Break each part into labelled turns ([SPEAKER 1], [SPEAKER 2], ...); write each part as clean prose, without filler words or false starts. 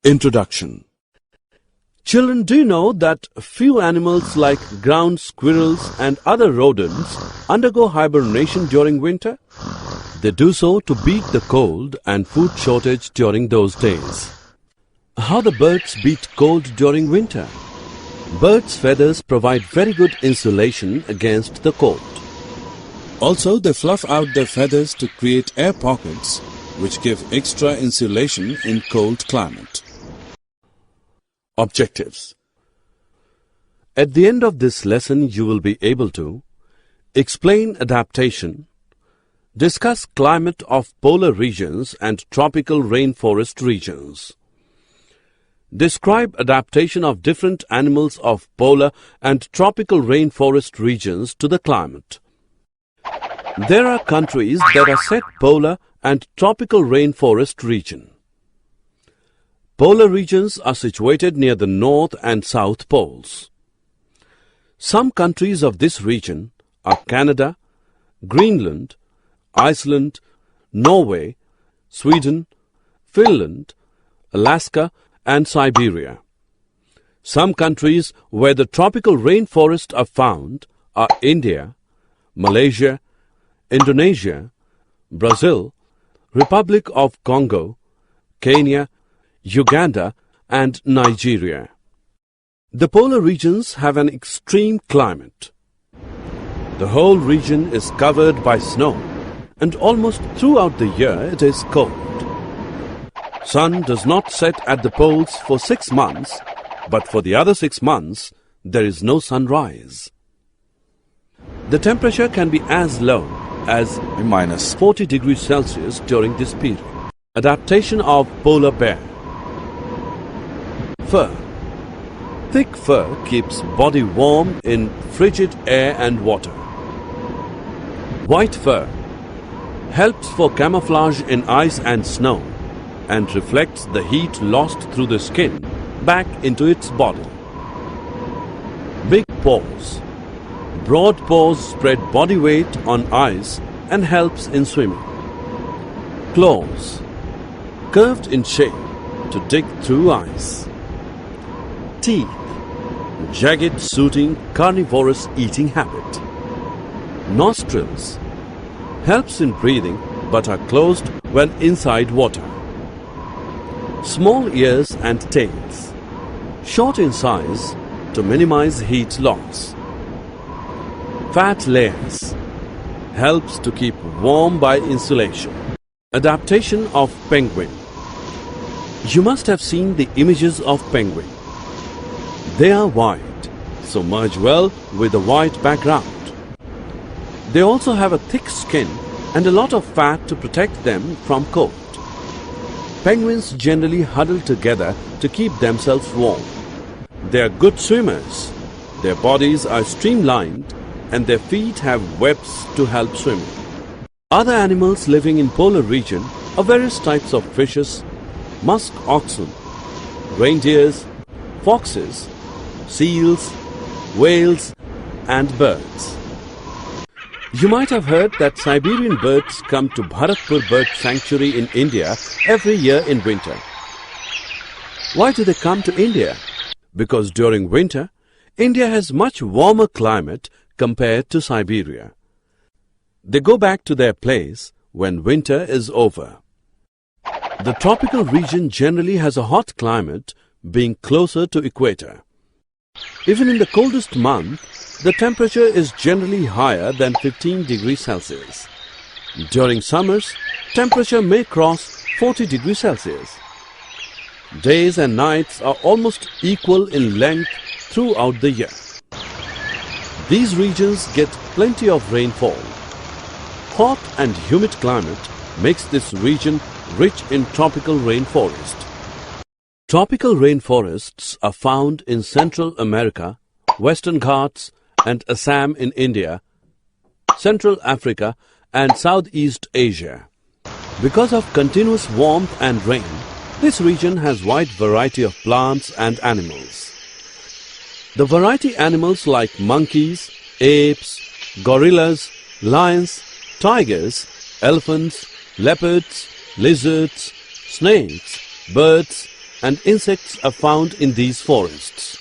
[SPEAKER 1] Introduction. Children, do you know that few animals like ground squirrels and other rodents undergo hibernation during winter? They do so to beat the cold and food shortage during those days. How the birds beat cold during winter? Birds' feathers provide very good insulation against the cold.
[SPEAKER 2] Also, they fluff out their feathers to create air pockets, which give extra insulation in cold climate.
[SPEAKER 1] Objectives. At the end of this lesson, you will be able to explain adaptation, discuss climate of polar regions and tropical rainforest regions, describe adaptation of different animals of polar and tropical rainforest regions to the climate. There are countries that are set polar and tropical rainforest region. Polar regions are situated near the North and South Poles. Some countries of this region are Canada, Greenland, Iceland, Norway, Sweden, Finland, Alaska, and Siberia. Some countries where the tropical rainforests are found are India, Malaysia, Indonesia, Brazil, Republic of Congo, Kenya, Uganda, and Nigeria. The polar regions have an extreme climate. The whole region is covered by snow, and almost throughout the year it is cold. Sun does not set at the poles for 6 months, but for the other 6 months there is no sunrise. The temperature can be as low as
[SPEAKER 2] minus
[SPEAKER 1] 40 degrees Celsius during this period. Adaptation of polar bear. Fur. Thick fur keeps body warm in frigid air and water. White fur helps for camouflage in ice and snow and reflects the heat lost through the skin back into its body. Big paws. Broad paws spread body weight on ice and helps in swimming. Claws. Curved in shape to dig through ice. Teeth. Jagged suiting carnivorous eating habit. Nostrils. Helps in breathing but are closed when inside water. Small ears and tails. Short in size to minimize heat loss. Fat layers. Helps to keep warm by insulation. Adaptation of penguin. You must have seen the images of penguin. They are white, so merge well with the white background. They also have a thick skin and a lot of fat to protect them from cold. Penguins generally huddle together to keep themselves warm. They are good swimmers. Their bodies are streamlined and their feet have webs to help swimming. Other animals living in polar region are various types of fishes, musk oxen, reindeers, foxes, seals, whales, and birds. You might have heard that Siberian birds come to Bharatpur Bird Sanctuary in India every year in winter. Why do they come to India? Because during winter, India has much warmer climate compared to Siberia. They go back to their place when winter is over. The tropical region generally has a hot climate, being closer to equator. Even in the coldest month, the temperature is generally higher than 15 degrees Celsius. During summers, temperature may cross 40 degrees Celsius. Days and nights are almost equal in length throughout the year. These regions get plenty of rainfall. Hot and humid climate makes this region rich in tropical rainforest. Tropical rainforests are found in Central America, Western Ghats and Assam in India, Central Africa and Southeast Asia. Because of continuous warmth and rain, this region has wide variety of plants and animals. The variety animals like monkeys, apes, gorillas, lions, tigers, elephants, leopards, lizards, snakes, birds, and insects are found in these forests.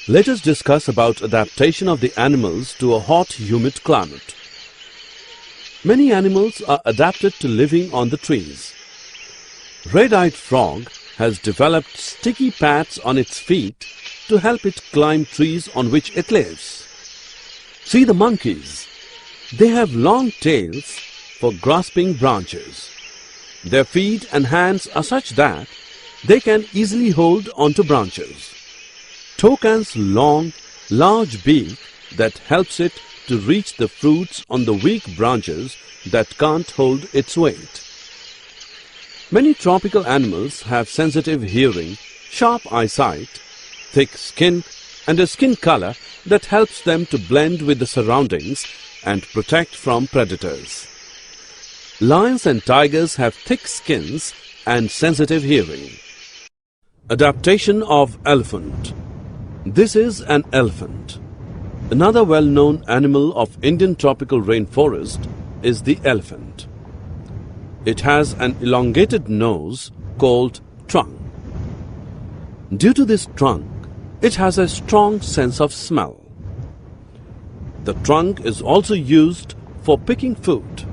[SPEAKER 1] Let us discuss about adaptation of the animals to a hot, humid climate. Many animals are adapted to living on the trees. Red-eyed frog has developed sticky pads on its feet to help it climb trees on which it lives. See the monkeys. They have long tails for grasping branches. Their feet and hands are such that they can easily hold onto branches. Toucan's long, large beak that helps it to reach the fruits on the weak branches that can't hold its weight. Many tropical animals have sensitive hearing, sharp eyesight, thick skin, and a skin color that helps them to blend with the surroundings and protect from predators. Lions and tigers have thick skins and sensitive hearing. Adaptation of elephant. This is an elephant. Another well-known animal of Indian tropical rainforest is the elephant. It has an elongated nose called trunk. Due to this trunk, it has a strong sense of smell. The trunk is also used for picking food.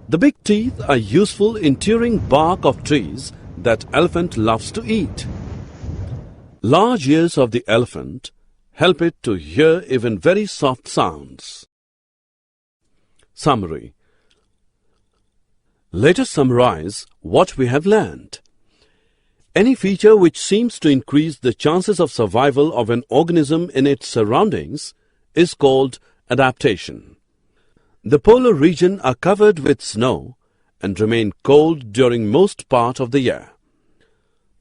[SPEAKER 1] The big teeth are useful in tearing bark of trees that elephant loves to eat. Large ears of the elephant help it to hear even very soft sounds. Summary. Let us summarize what we have learned. Any feature which seems to increase the chances of survival of an organism in its surroundings is called adaptation. The polar region are covered with snow and remain cold during most part of the year.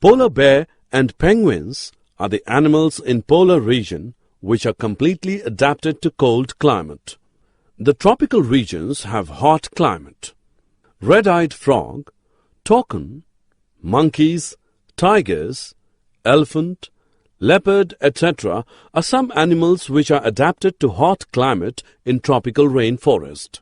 [SPEAKER 1] Polar bear and penguins are the animals in polar region which are completely adapted to cold climate. The tropical regions have hot climate. Red-eyed frog, toucan, monkeys, tigers, elephant, leopard, etc. are some animals which are adapted to hot climate in tropical rainforest.